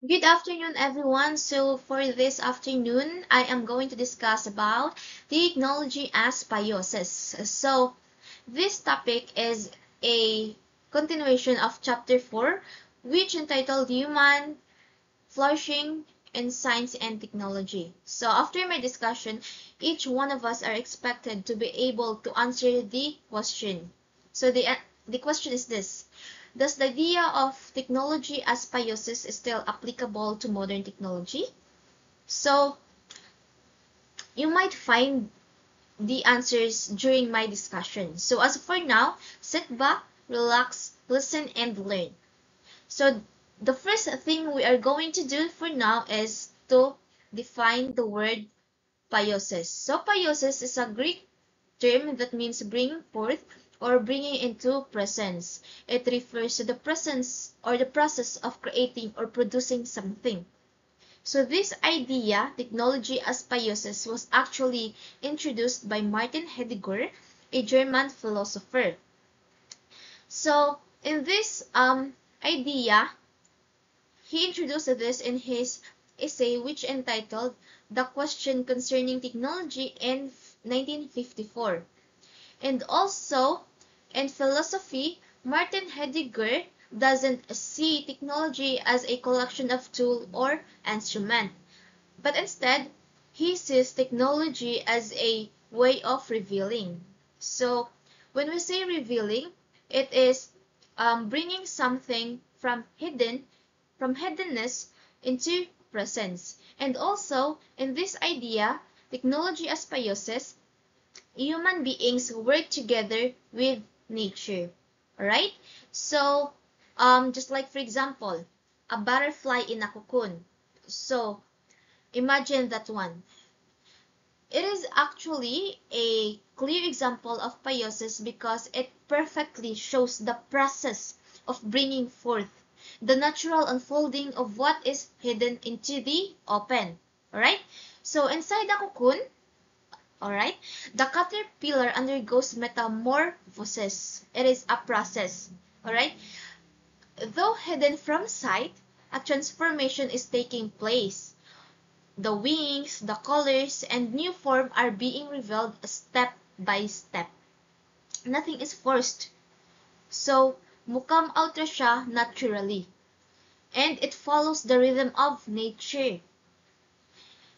Good afternoon, everyone. So for this afternoon, I am going to discuss about technology as biosis. So this topic is a continuation of chapter 4, which entitled Human Flourishing in Science and Technology. So after my discussion, each one of us are expected to be able to answer the question. So the question is this: does the idea of technology as biosis is still applicable to modern technology? So you might find the answers during my discussion. So as for now, sit back, relax, listen, and learn. So the first thing we are going to do for now is to define the word biosis. So biosis is a Greek term that means bring forth or bringing into presence. It refers to the presence or the process of creating or producing something. So this idea, technology as biosis, was actually introduced by Martin Heidegger, a German philosopher. So in this idea, he introduced this in his essay which entitled The Question Concerning Technology in 1954. And also, in philosophy, Martin Heidegger doesn't see technology as a collection of tools or instruments, but instead, he sees technology as a way of revealing. So, when we say revealing, it is bringing something from hiddenness into presence. And also, in this idea, technology as biosis, human beings work together with nature. Alright? So, just like for example, a butterfly in a cocoon. So, imagine that one. It is actually a clear example of biosis because it perfectly shows the process of bringing forth the natural unfolding of what is hidden into the open. Alright? So, inside the cocoon, alright, the caterpillar undergoes metamorphosis. It is a process. Alright? Though hidden from sight, a transformation is taking place. The wings, the colors, and new form are being revealed step by step. Nothing is forced. So, mukam out na siya naturally. And it follows the rhythm of nature.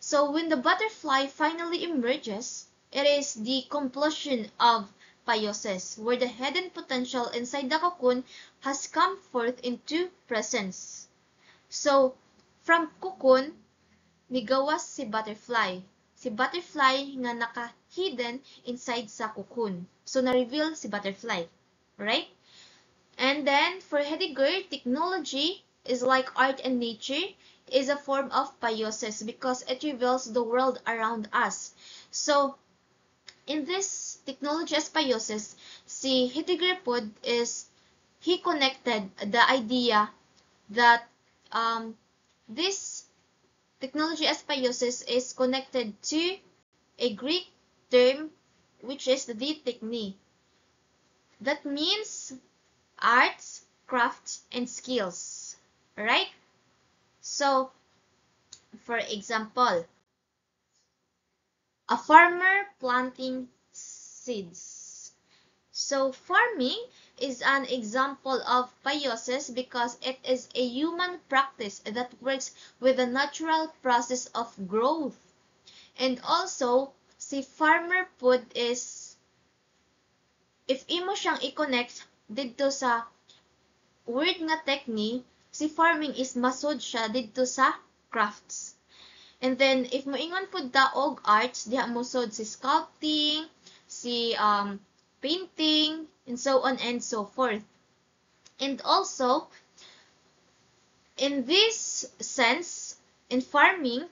So, when the butterfly finally emerges, it is the completion of biosis, where the hidden potential inside the cocoon has come forth into presence. So, from cocoon, nigawas si butterfly. Si butterfly nga naka-hidden inside sa cocoon. So, na-reveal si butterfly. Right? And then, for Heidegger, technology is like art and nature is a form of biosis because it reveals the world around us. So, in this technology as biosis, si Heidegger po is, he connected the idea that this technology as biosis is connected to a Greek term which is the techne. That means arts, crafts, and skills. Right? So, for example, a farmer planting seeds. So, farming is an example of biosis because it is a human practice that works with the natural process of growth. And also, si farmer food is, if imo siyang i-connect dito sa word nga technique, si farming is masod siya dito sa crafts. And then, if moingon po og arts, diha musod si sculpting, si painting, and so on and so forth. And also, in this sense, in farming,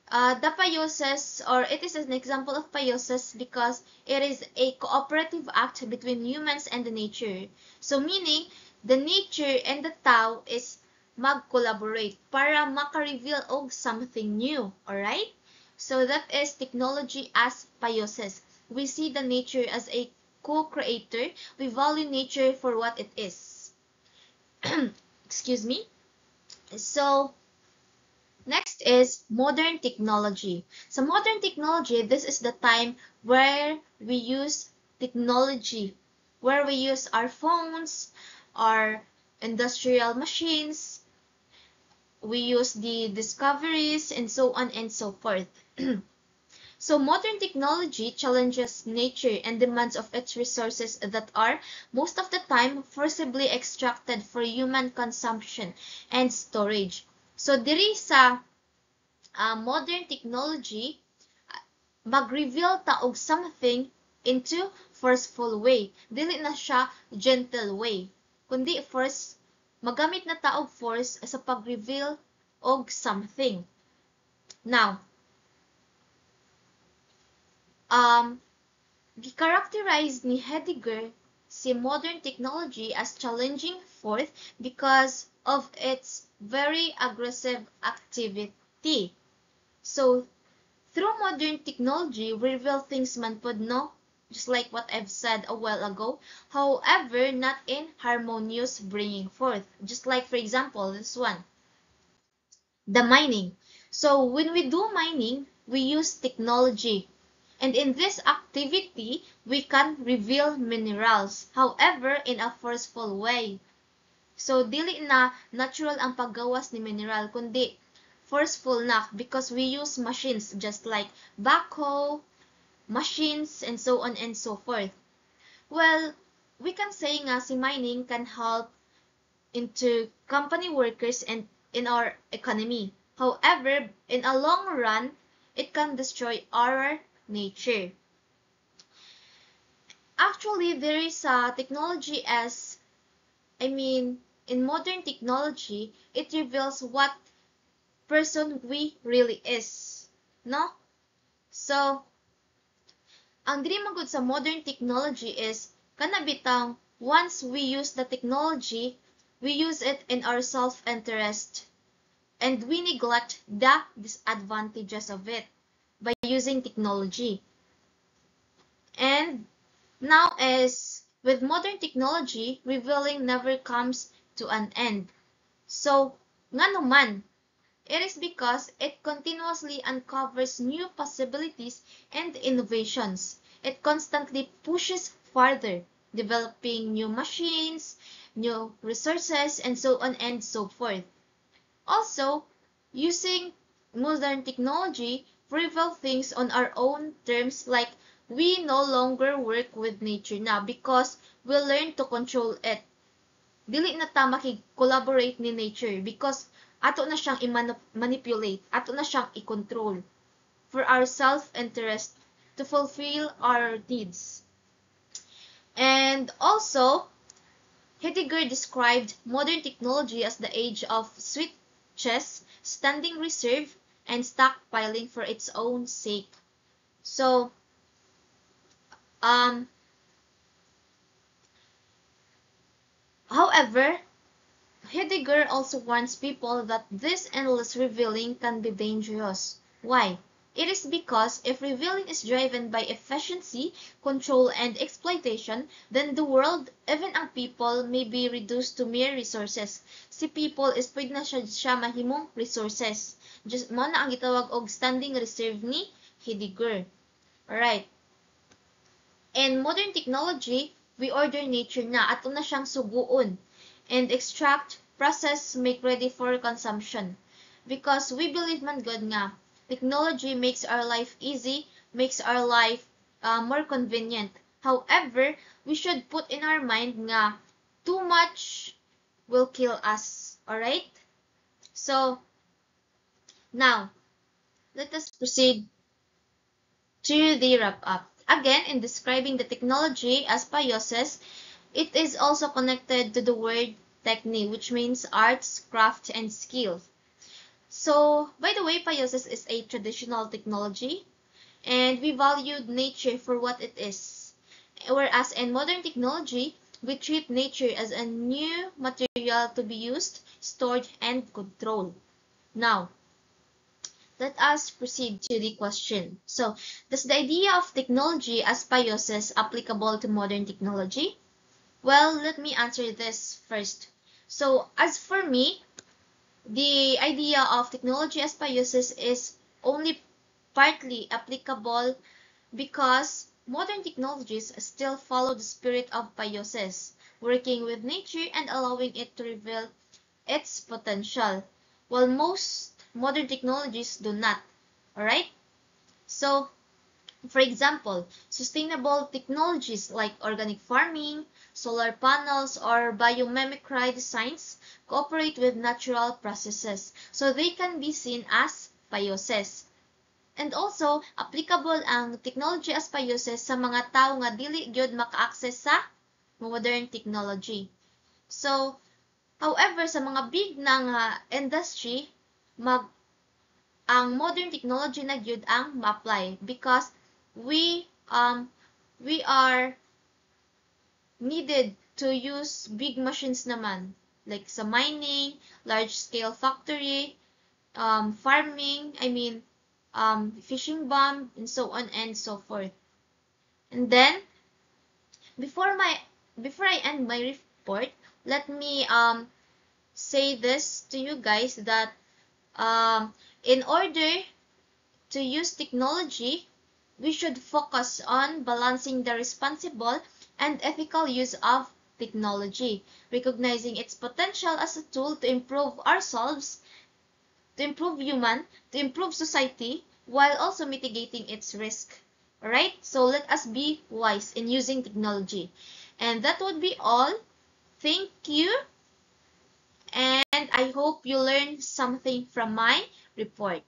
the biosis, or it is an example of biosis because it is a cooperative act between humans and the nature. So meaning, the nature and the tao is mag-collaborate para maka-reveal og something new. Alright? So that is technology as biosis. We see the nature as a co-creator. We value nature for what it is. Excuse me. So next is modern technology. So modern technology, this is the time where we use technology, where we use our phones, our industrial machines, we use the discoveries, and so on and so forth. So modern technology challenges nature and demands of its resources that are, most of the time, forcibly extracted for human consumption and storage. So diri sa modern technology, mag-reveal ta og something into forceful way. Dili na siya gentle way. Kundi first, magamit na ta og force sa pag-reveal og something. Now, characterized ni Heidegger si modern technology as challenging force because of its very aggressive activity. So, through modern technology, we reveal things man pod, no? Just like what I've said a while ago. However, not in harmonious bringing forth. Just like, for example, this one. The mining. So, when we do mining, we use technology. And in this activity, we can reveal minerals. However, in a forceful way. So, dili na natural ang paggawas ni mineral, kundi forceful na because we use machines just like backhoe, machines, and so on and so forth. Well, we can say nga si mining can help into company workers and in our economy. However, in a long run, it can destroy our nature. Actually, there is a technology in modern technology, it reveals what person we really is. No? So, ang diri man gud sa modern technology is, kanabitang once we use the technology, we use it in our self-interest. And we neglect the disadvantages of it by using technology. And now is, with modern technology, revealing never comes to an end. So, nga naman, it is because it continuously uncovers new possibilities and innovations. It constantly pushes farther, developing new machines, new resources, and so on and so forth. Also, using modern technology, we reveal things on our own terms, like we no longer work with nature now because we learn to control it. Dili na ta makig-collaborate ni nature because ato na siyang i-manipulate, ato na siyang i-control for our self-interest to fulfill our needs. And also, Heidegger described modern technology as the age of switches, standing reserve, and stockpiling for its own sake. So, however, Heidegger also warns people that this endless revealing can be dangerous. Why? It is because if revealing is driven by efficiency, control, and exploitation, then the world, even ang people, may be reduced to mere resources. Si people is pwede na siya mahimong resources. Just mo na ang gitawag og standing reserve ni Heidegger. Alright. In modern technology, we order nature na, ato na siyang suguon, and extract, process, make ready for consumption. Because we believe man good nga, technology makes our life easy, makes our life more convenient. However, we should put in our mind nga, too much will kill us. Alright? So, now, let us proceed to the wrap up. Again, in describing the technology as Paioses, it is also connected to the word techne, which means arts, craft, and skill. So, by the way, Paioses is a traditional technology, and we valued nature for what it is. Whereas in modern technology, we treat nature as a new material to be used, stored, and controlled. Now, let us proceed to the question. So, does the idea of technology as Paioses applicable to modern technology? Well, let me answer this first. So, as for me, the idea of technology as biosis is only partly applicable because modern technologies still follow the spirit of biosis, working with nature and allowing it to reveal its potential, while most modern technologies do not. Alright? So, for example, sustainable technologies like organic farming, solar panels, or biomimicry designs cooperate with natural processes, so they can be seen as biosis. And also, applicable ang technology as biosis sa mga tao nga dili gyud maka-access sa modern technology. So, however, sa mga big na nga industry, ang modern technology na gyud ang ma-apply because we are needed to use big machines naman like sa mining, large scale factory, farming, fishing bomb, and so on and so forth. And then before I end my report, let me say this to you guys that in order to use technology, we should focus on balancing the responsible and ethical use of technology, recognizing its potential as a tool to improve ourselves, to improve to improve society, while also mitigating its risk. Alright? So let us be wise in using technology. And that would be all. Thank you. And I hope you learned something from my report.